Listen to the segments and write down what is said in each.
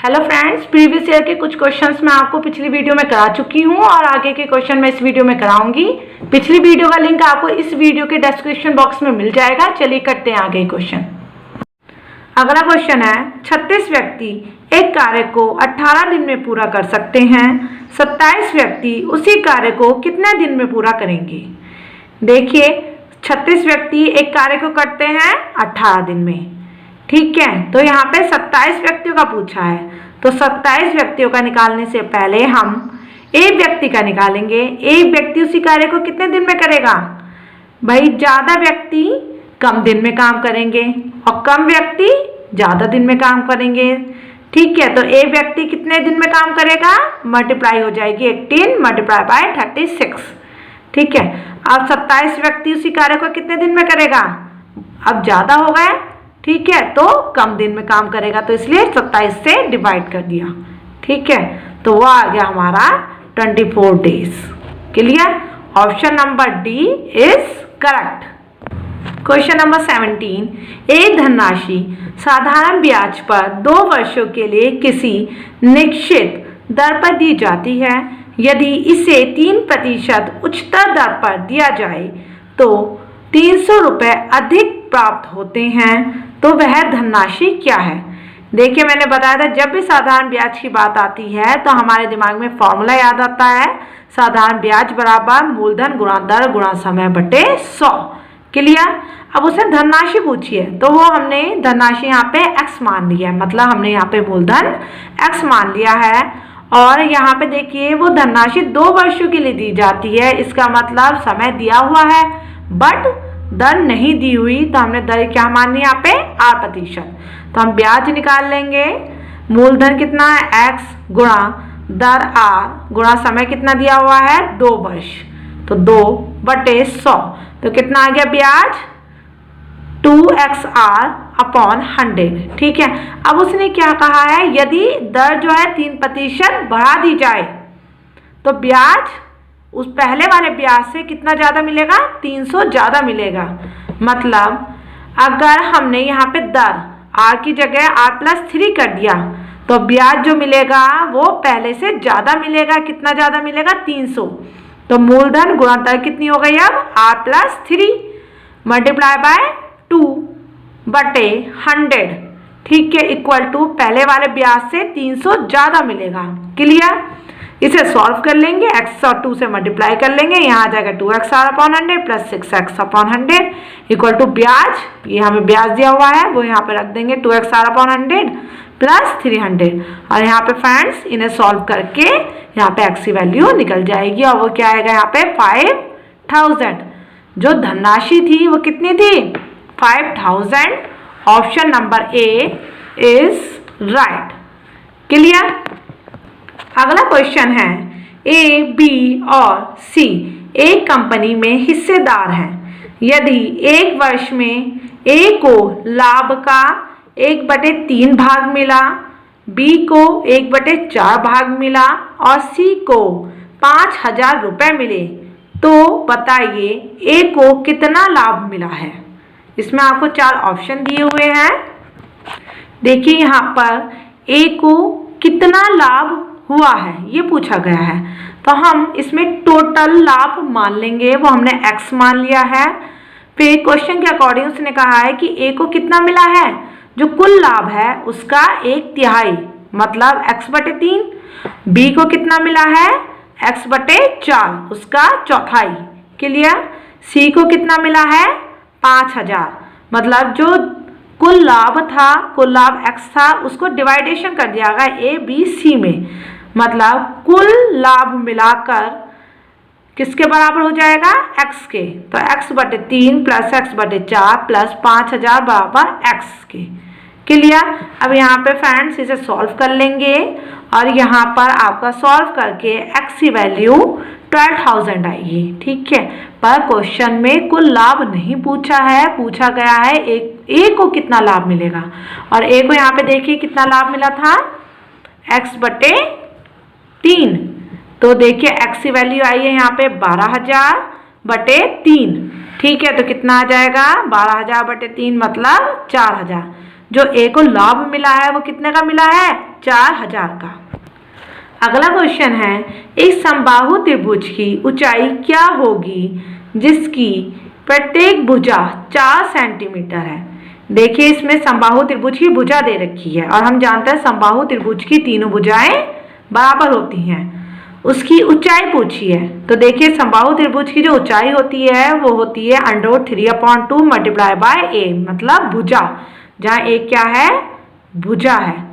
Hello friends, previous year के कुछ questions मैं आपको पिछली वीडियो में करा चुकी हूं और आगे के क्वेश्चन मैं इस वीडियो में कराऊंगी। पिछली वीडियो का लिंक आपको इस वीडियो के डिस्क्रिप्शन बॉक्स में मिल जाएगा। चलिए करते हैं आगे क्वेश्चन। अगला क्वेश्चन है, 36 व्यक्ति एक कार्य को 18 दिन में पूरा कर सकते हैं, 27 व्यक्ति उसी कार्य को कितने दिन में पूरा करेंगे। देखिए 36 व्यक्ति एक कार्य को करते हैं 18 दिन में, ठीक है। तो यहाँ पे 27 व्यक्तियों का पूछा है, तो 27 व्यक्तियों का निकालने से पहले हम एक व्यक्ति का निकालेंगे। एक व्यक्ति उसी कार्य को कितने दिन में करेगा भाई, ज्यादा व्यक्ति कम दिन में काम करेंगे और कम व्यक्ति ज्यादा दिन में काम करेंगे, ठीक है। तो एक व्यक्ति कितने दिन में काम करेगा, मल्टीप्लाई हो जाएगी 18 मल्टीप्लाई बाय 36, ठीक है। अब 27 व्यक्ति उसी कार्य को कितने दिन में करेगा, अब ज्यादा हो गए, ठीक है, तो कम दिन में काम करेगा, तो इसलिए 27 से डिवाइड कर दिया, ठीक है। तो वो आ गया हमारा 24 days. Clear, option number D is correct. Question number 17, एक धनराशि साधारण ब्याज पर 2 वर्षों के लिए किसी निश्चित दर पर दी जाती है। यदि इसे 3% उच्चतर दर पर दिया जाए तो 300 रुपये अधिक प्राप्त होते हैं, तो वह धनराशि क्या है। देखिए मैंने बताया था जब भी साधारण ब्याज की बात आती है तो हमारे दिमाग में फॉर्मूला याद आता है, साधारण ब्याज बराबर मूलधन गुणा दर गुणा समय बटे 100। क्लियर। अब उसने धनराशि पूछी है तो वो हमने धनराशि यहाँ पे x मान लिया है, मतलब हमने यहाँ पे मूलधन x मान लिया है। और यहाँ पे देखिए वो धनराशि 2 वर्षों के लिए दी जाती है, इसका मतलब समय दिया हुआ है बट दर नहीं दी हुई, तो हमने दर क्या मान ली यहाँ पे 8%। तो हम ब्याज निकाल लेंगे, मूलधन कितना है x गुणा दर r गुणा समय कितना दिया हुआ है 2 वर्ष, तो 2/100, तो कितना आ गया ब्याज 2xr अपॉन 100, ठीक है। अब उसने क्या कहा है, यदि दर जो है 3% बढ़ा दी जाए तो ब्याज उस पहले वाले ब्याज से कितना ज़्यादा मिलेगा, 300 ज़्यादा मिलेगा। मतलब अगर हमने यहाँ पे दर r की जगह r+3 कर दिया तो ब्याज जो मिलेगा वो पहले से ज़्यादा मिलेगा। कितना ज़्यादा मिलेगा, 300। तो मूलधन गुणा दर कितनी हो गई अब r+3 मल्टीप्लाई बाय 2/100, ठीक है, इक्वल टू पहले वाले ब्याज से 300 ज़्यादा मिलेगा। क्लियर। इसे सॉल्व कर लेंगे, x और 2 से मल्टीप्लाई कर लेंगे, यहाँ आ जाएगा 2xr upon 100 plus 6x upon 100 equal to ब्याज, ये हमें ब्याज दिया हुआ है वो यहाँ पे रख देंगे 2xr अपॉन 100 प्लस 300। और यहाँ पे फ्रेंड्स इन्हें सॉल्व करके यहाँ पे x की वैल्यू निकल जाएगी और वो क्या आएगा यहाँ पे 5000। जो धनराशि थी वो कितनी थी, 5000। Option number A is right. Clear. अगला क्वेश्चन है, ए बी और सी एक कंपनी में हिस्सेदार हैं। यदि एक वर्ष में ए को लाभ का 1/3 भाग मिला, बी को 1/4 भाग मिला और सी को 5000 रुपये मिले, तो बताइए ए को कितना लाभ मिला है। इसमें आपको 4 ऑप्शन दिए हुए हैं। देखिए यहाँ पर ए को कितना लाभ हुआ है ये पूछा गया है, तो हम इसमें टोटल लाभ मान लेंगे, वो हमने x मान लिया है। फिर क्वेश्चन के अकॉर्डिंग उसने कहा है कि a को कितना मिला है, जो कुल लाभ है उसका 1/3 मतलब x/3, b को कितना मिला है x/4 उसका 1/4। क्लियर। c को कितना मिला है 5000, मतलब जो कुल लाभ था, कुल लाभ x था, उसको डिवाइडेशन कर दिया गया a b c में, मतलब कुल लाभ मिलाकर किसके बराबर हो जाएगा, x के। तो x/3 प्लस x/4 प्लस 5000 बराबर x के। क्लियर। अब यहाँ पे फ्रेंड्स इसे सॉल्व कर लेंगे और यहाँ पर आपका सॉल्व करके x की वैल्यू 12000 आएगी, ठीक है। पर क्वेश्चन में कुल लाभ नहीं पूछा है, पूछा गया है ए को कितना लाभ मिलेगा। और ए को यहाँ पे देखिए कितना लाभ मिला था x/3, तो देखिए x की वैल्यू आई है यहाँ पे 12000/3, ठीक है। तो कितना आ जाएगा 12000/3 मतलब 4000। जो ए को लाभ मिला है वो कितने का मिला है 4000 का। अगला क्वेश्चन है, एक समबाहु त्रिभुज की ऊंचाई क्या होगी जिसकी प्रत्येक भुजा 4 सेंटीमीटर है। देखिए इसमें समबाहु त्रिभुज की भुजा दे रखी है और हम जानते हैं समबाहु त्रिभुज की तीनों भुजाएं बराबर होती हैं। उसकी ऊंचाई पूछी है, तो देखिए समबाहु त्रिभुज की जो ऊंचाई होती है वो होती है √3/2 मल्टीप्लाई बाय a, मतलब भुजा, जहाँ a क्या है, भुजा है।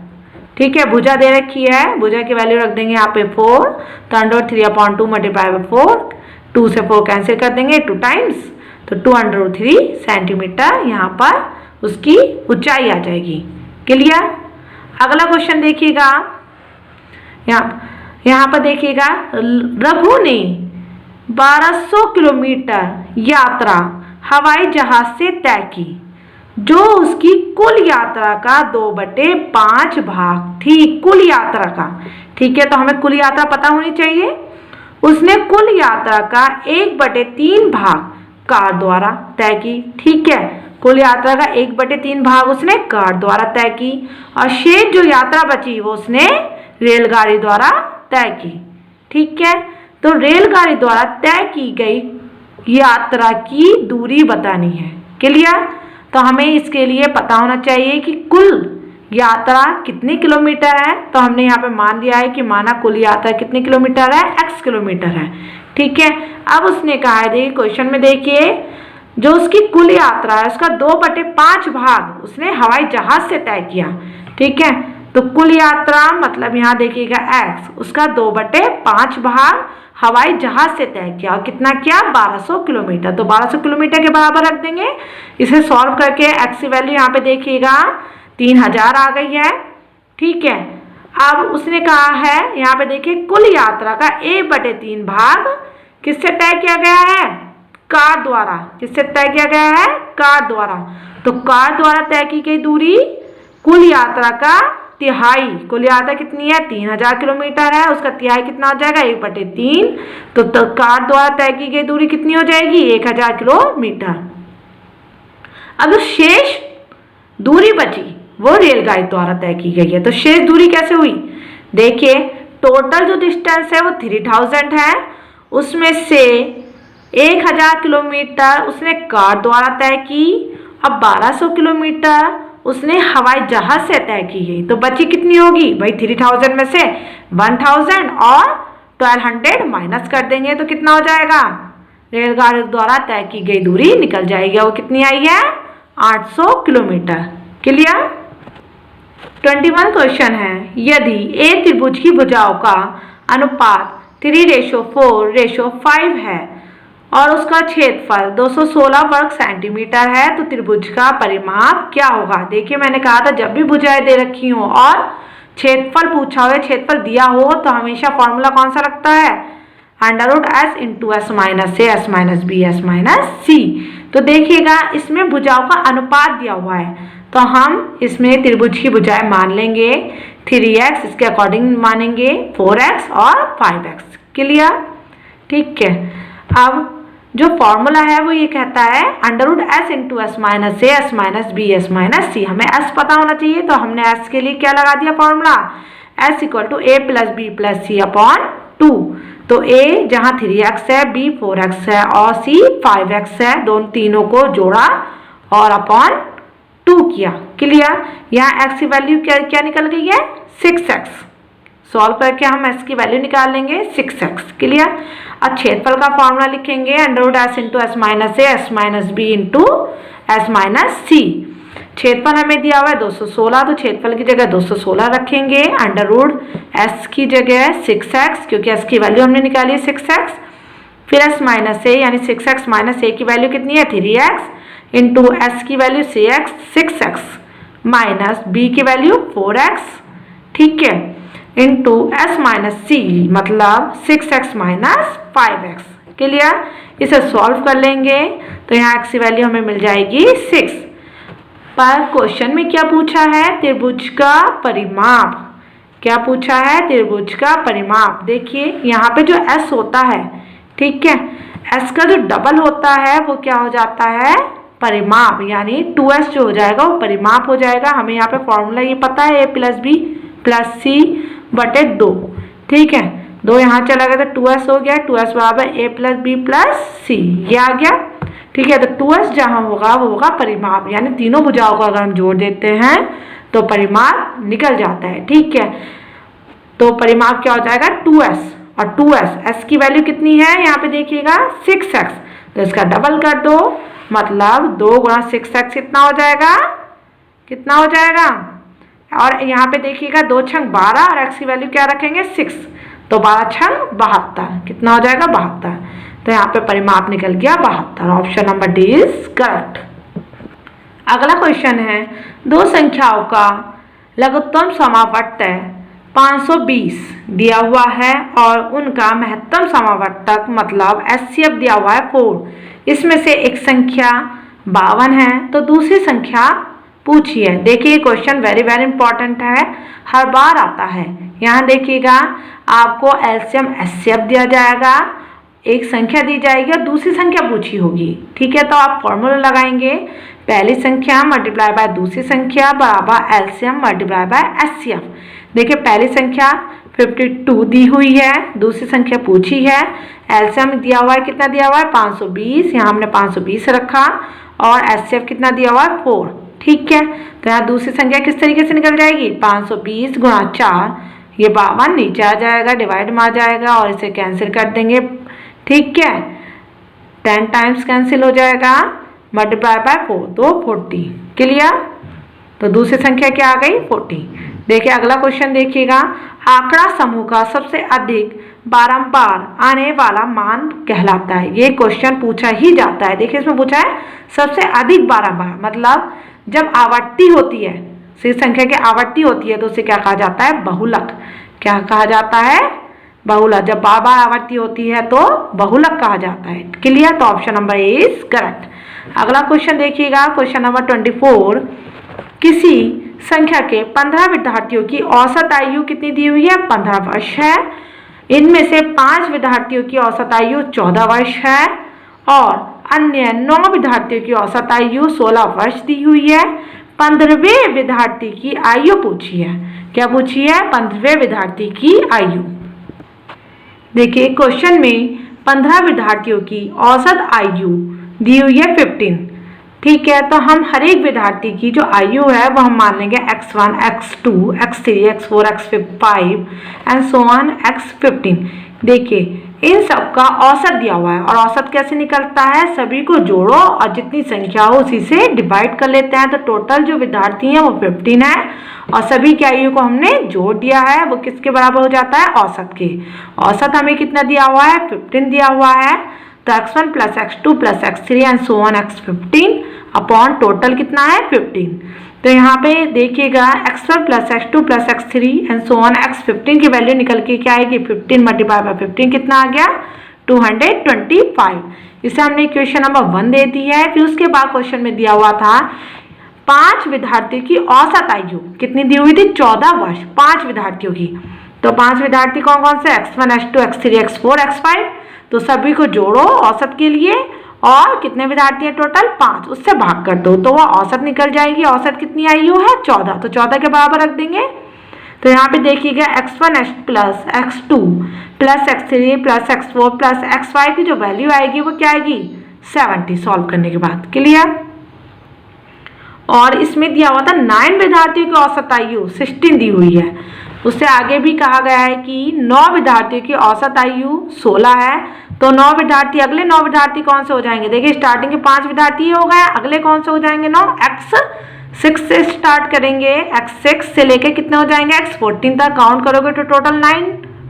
ठीक है, भुजा दे रखी है, भुजा की वैल्यू रख देंगे यहाँ पे 4, तो √3/2 मल्टीप्लाई बाय 4, 2 से 4 कैंसिल कर देंगे, 2 टाइम्स, तो 2√3 सेंटीमीटर यहाँ पर उसकी ऊंचाई आ जाएगी। क्लियर। अगला क्वेश्चन देखिएगा, यहाँ पर देखिएगा, रघु ने 1200 किलोमीटर यात्रा हवाई जहाज से तय की जो उसकी कुल यात्रा का 2/5 भाग थी। कुल यात्रा का, ठीक है, तो हमें कुल यात्रा पता होनी चाहिए। उसने कुल यात्रा का 1/3 भाग कार द्वारा तय की। ठीक है, कुल यात्रा का 1/3 भाग उसने कार द्वारा तय की और शेष जो यात्रा बची वो उसने रेलगाड़ी द्वारा तय की। ठीक है, तो रेलगाड़ी द्वारा तय की गई यात्रा की दूरी बतानी है। क्लियर। तो हमें इसके लिए पता होना चाहिए कि कुल यात्रा कितने किलोमीटर है। तो हमने यहाँ पे मान लिया है कि माना कुल यात्रा कितने किलोमीटर है, x किलोमीटर है। ठीक है, अब उसने कहा है, देखिए क्वेश्चन में देखिए, जो उसकी कुल यात्रा है उसका 2/5 भाग उसने हवाई जहाज से तय किया। ठीक है, तो कुल यात्रा मतलब यहाँ देखिएगा x, उसका 2/5 भाग हवाई जहाज से तय किया और कितना किया, 1200 किलोमीटर। तो 1200 किलोमीटर के बराबर रख देंगे। इसे सॉल्व करके x की वैल्यू यहाँ पे देखिएगा 3000 आ गई है। ठीक है, अब उसने कहा है यहाँ पे देखिए कुल यात्रा का 1/3 भाग किससे तय किया गया है, कार द्वारा। किससे तय किया गया है, कार द्वारा। तो कार द्वारा तय की गई दूरी कुल यात्रा का तिहाई। कुल यात्रा कितनी है, 3000 किलोमीटर है, उसका तिहाई कितना हो जाएगा, 1/3। तो कार द्वारा तय की गई दूरी कितनी हो जाएगी, 1000 किलोमीटर। अब जो शेष दूरी बची वो रेलगाड़ी द्वारा तय की गई है। तो शेष दूरी कैसे हुई, देखिए टोटल जो डिस्टेंस है वो 3000 है, उसमें से 1000 किलोमीटर उसने कार द्वारा तय की और 1200 किलोमीटर उसने हवाई जहाज से तय की गई। तो बची कितनी होगी भाई, 3000 में से 1000 और 1200 माइनस कर देंगे तो कितना हो जाएगा, रेलगाड़ी द्वारा तय की गई दूरी निकल जाएगी। वो कितनी आई है, 800 किलोमीटर। क्लियर। 21 क्वेश्चन है, यदि ए त्रिभुज की भुजाओं का अनुपात 3:4:5 है और उसका क्षेत्रफल 216 वर्ग सेंटीमीटर है तो त्रिभुज का परिमाप क्या होगा। देखिए मैंने कहा था जब भी भुजाएं दे रखी हो और क्षेत्रफल पूछा हो, क्षेत्रफल दिया हो, तो हमेशा फॉर्मूला कौन सा लगता है, √s × s - a s - b s - c। तो देखिएगा इसमें भुजाओं का अनुपात दिया हुआ है, तो हम इसमें त्रिभुज की भुजाएं मान लेंगे 3x, इसके अकॉर्डिंग मानेंगे 4x और 5x। क्लियर। ठीक है, अब जो फॉर्मूला है वो ये कहता है √s × s - a s - b s - c। हमें s पता होना चाहिए, तो हमने s के लिए क्या लगा दिया formula, s = a + b + c/2। तो a जहाँ 3x है, b 4x है और c 5x है, दोनों तीनों को जोड़ा और अपॉन 2 किया। क्लियर। यहाँ x की वैल्यू क्या निकल गई है, 6x। सॉल्व करके हम s की वैल्यू निकाल लेंगे 6x। क्लियर। अब क्षेत्रफल का फॉर्मूला लिखेंगे √s × s - a s - b × s - c। क्षेत्रफल हमें दिया हुआ है 216, तो क्षेत्रफल की जगह 216 रखेंगे, √s की जगह 6x, क्योंकि s की वैल्यू हमने निकाली है 6x। फिर s - a यानी 6x - a की वैल्यू कितनी है, 3x इंटू s की वैल्यू 6x माइनस b की वैल्यू 4x। ठीक है, इंटू s - c मतलब 6x - 5x। क्लियर। इसे सॉल्व कर लेंगे तो यहाँ x की वैल्यू हमें मिल जाएगी 6। पर क्वेश्चन में क्या पूछा है, त्रिभुज का परिमाप। क्या पूछा है, त्रिभुज का परिमाप। देखिए यहाँ पे जो s होता है, ठीक है, s का जो डबल होता है वो क्या हो जाता है, परिमाप, यानी 2s जो हो जाएगा वो परिमाप हो जाएगा। हमें यहाँ पे फॉर्मूला ये पता है a + b प्लस सी बटे 2, ठीक है। 2 यहाँ चला गया तो 2s हो गया, 2s बराबर a प्लस बी प्लस सी, ये आ गया, ठीक है। तो 2s जहाँ होगा वो होगा परिमाप, यानी तीनों भुजाओं को अगर हम जोड़ देते हैं तो परिमाप निकल जाता है, ठीक है। तो परिमाप क्या हो जाएगा 2s, और 2s, s की वैल्यू कितनी है यहाँ पे देखिएगा 6x, तो इसका डबल कर दो, मतलब 2 गुणा 6x कितना हो जाएगा, कितना हो जाएगा। और यहाँ पे देखिएगा 2 छंग 12 और x की वैल्यू क्या रखेंगे 6, तो 12 छंग 72, कितना हो जाएगा 72। तो यहाँ पे परिमाप निकल गया 72, option number D is correct. अगला क्वेश्चन है, दो संख्याओं का लघुत्तम समावर्तक 520 दिया हुआ है और उनका महत्तम समावर्तक मतलब HCF दिया हुआ है 4। इसमें से एक संख्या 52 है तो दूसरी संख्या पूछिए। देखिए क्वेश्चन वेरी वेरी इंपॉर्टेंट है, हर बार आता है। यहाँ देखिएगा आपको LCM HCF दिया जाएगा, एक संख्या दी जाएगी और दूसरी संख्या पूछी होगी, ठीक है। तो आप फॉर्मूला लगाएंगे, पहली संख्या मल्टीप्लाई बाय दूसरी संख्या बराबर LCM मल्टीप्लाई बाय HCF। देखिए पहली संख्या 52 दी हुई है, दूसरी संख्या पूछी है, LCM दिया हुआ है, कितना दिया हुआ है 520, यहाँ हमने 520 रखा, और HCF कितना दिया हुआ है 4, ठीक है। तो यहाँ दूसरी संख्या किस तरीके से निकल जाएगी 520 गुणा 4, ये 52 नीचे आ जाएगा, डिवाइड में आ जाएगा और इसे कैंसिल कर देंगे, ठीक है। 10 टाइम्स कैंसिल हो जाएगा, मल्टीप्लाई बाय 4 तो 40, क्लियर। तो दूसरी संख्या क्या आ गई 40। देखिए अगला क्वेश्चन देखिएगा, आंकड़ा समूह का सबसे अधिक बारंबार आने वाला मान कहलाता है। ये क्वेश्चन पूछा ही जाता है। देखिए इसमें पूछा है सबसे अधिक बारंबार, मतलब जब आवर्ती होती है, सी संख्या की आवर्ती होती है तो उसे क्या कहा जाता है बहुलक। क्या कहा जाता है बहुलक। जब बार बार आवर्ती होती है तो बहुलक कहा जाता है, क्लियर। तो option number A is correct. अगला क्वेश्चन देखिएगा, क्वेश्चन नंबर 24, किसी संख्या के 15 विद्यार्थियों की औसत आयु कितनी दी हुई है 15 वर्ष है। इनमें से 5 विद्यार्थियों की औसत आयु 14 वर्ष है और अन्य 9 विद्यार्थियों की औसत आयु 16 वर्ष दी हुई है। 15वें विद्यार्थी की आयु पूछी है। क्या पूछी है 15वें विद्यार्थी की आयु। देखिए क्वेश्चन में 15 विद्यार्थियों की औसत आयु दी हुई है 15, ठीक है। तो हम हर एक विद्यार्थी की जो आयु है वो हम मान लेंगे x1, x2, x3, x4, x5 and so on x15। देखिए इन सब का औसत दिया हुआ है और औसत कैसे निकलता है, सभी को जोड़ो और जितनी संख्या हो उसी से डिवाइड कर लेते हैं। तो टोटल जो विद्यार्थी हैं वो 15 है और सभी की आयु को हमने जोड़ दिया है, वो किसके बराबर हो जाता है औसत के। औसत हमें कितना दिया हुआ है 15 दिया हुआ है, तो x1 plus x2 plus x3 and so on x15 upon total कितना है 15। तो यहाँ पे देखिएगा x1 plus x2 plus x3 and so on x15 की वैल्यू निकल के क्या आएगी 15 मल्टीप्लाई बाय 15 कितना आ गया 225। इसे हमने इक्वेशन नंबर 1 दे दी है। फिर उसके बाद क्वेश्चन में दिया हुआ था 5 विद्यार्थियों की औसत आयु कितनी दी हुई थी 14 वर्ष 5 विद्यार्थियों की। तो 5 विद्यार्थी कौन कौन से x1, x2, x3, x4, x5, तो सभी को जोड़ो औसत के लिए और कितने विद्यार्थी है टोटल 5, उससे भाग कर दो तो वह औसत निकल जाएगी। औसत कितनी आयु है 14, तो 14 के बराबर रख देंगे। तो यहाँ पे देखिएगा x1 plus x2 plus x3 plus x4 plus x5 की जो वैल्यू आएगी वो क्या आएगी 70 सॉल्व करने के बाद, क्लियर। और इसमें दिया हुआ था 9 विद्यार्थियों की औसत आयु 16 दी हुई है। उससे आगे भी कहा गया है कि 9 विद्यार्थियों की औसत आयु 16 है। तो 9 विद्यार्थी, अगले 9 विद्यार्थी कौन से हो जाएंगे, देखिए स्टार्टिंग के 5 विद्यार्थी हो गए, अगले कौन से हो जाएंगे 9, x6 से स्टार्ट करेंगे, x6 से लेके कितने हो जाएंगे x14 तक काउंट करोगे तो टोटल 9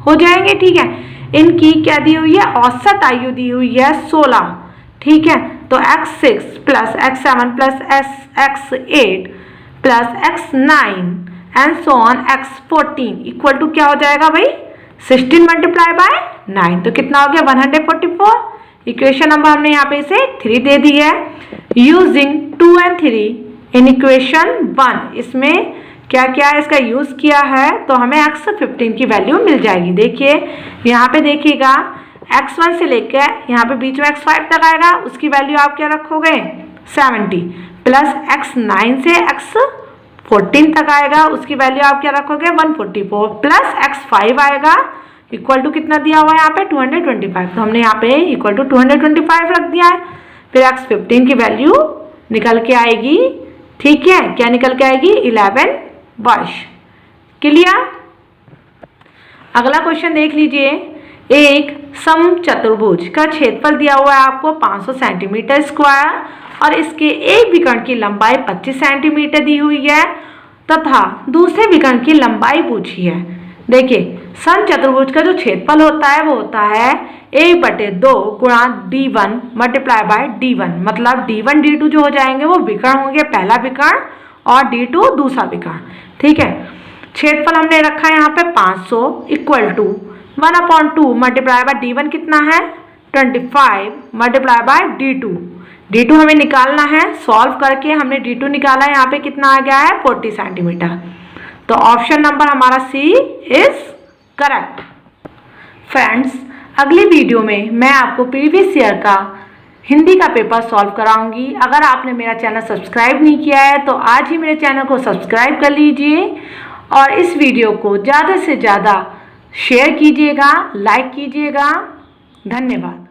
हो जाएंगे, ठीक है। इनकी क्या दी हुई है औसत आयु दी हुई है 16, ठीक है। तो x6 plus x7 plus x8 plus x9 and so on x14 equal to क्या हो जाएगा भाई 16 मल्टीप्लाई बाय 9, तो कितना हो गया 144। इक्वेशन नंबर हमने यहाँ पे इसे 3 दे दी है। यूजिंग 2 and 3 इन इक्वेशन 1, इसमें क्या क्या इसका यूज किया है तो हमें x15 की वैल्यू मिल जाएगी। देखिए यहाँ पे देखिएगा x1 से लेकर यहाँ पे बीच में x5 तक आएगा, उसकी वैल्यू आप क्या रखोगे 70 प्लस x9 से 14 तक आएगा, उसकी वैल्यू आप क्या रखोगे 144 प्लस x5 आएगा इक्वल टू कितना दिया हुआ है यहाँ पे 225, तो हमने यहाँ पे इक्वल टू 225 रख दिया है। फिर x15 की वैल्यू निकल के आएगी, ठीक है, क्या निकल के आएगी 11 वर्ष। क्लियर। अगला क्वेश्चन देख लीजिए। एक समचतुर्भुज का क्षेत्रफल दिया हुआ है आपको 500 सेंटीमीटर स्क्वायर और इसके एक विकर्ण की लंबाई 25 सेंटीमीटर दी हुई है तथा दूसरे विकर्ण की लंबाई पूछी है। देखिए समचतुर्भुज का जो क्षेत्रफल होता है वो होता है 1/2 गुणा d1 मल्टीप्लाई बाय d1, मतलब d1 d2 जो हो जाएंगे वो विकर्ण होंगे, पहला विकर्ण और d2 दूसरा विकर्ण, ठीक है। क्षेत्रफल हमने रखा है यहाँ पे 500 equal to 1/2 multiply by d1 कितना है 25 मल्टीप्लाई बाय d2 हमें निकालना है। सॉल्व करके हमने d2 निकाला है, यहाँ पे कितना आ गया है 40 सेंटीमीटर। तो ऑप्शन नंबर हमारा सी इज करेक्ट। फ्रेंड्स, अगली वीडियो में मैं आपको प्रीवियस ईयर का हिंदी का पेपर सॉल्व कराऊंगी। अगर आपने मेरा चैनल सब्सक्राइब नहीं किया है तो आज ही मेरे चैनल को सब्सक्राइब कर लीजिए और इस वीडियो को ज़्यादा से ज़्यादा शेयर कीजिएगा, लाइक कीजिएगा। धन्यवाद।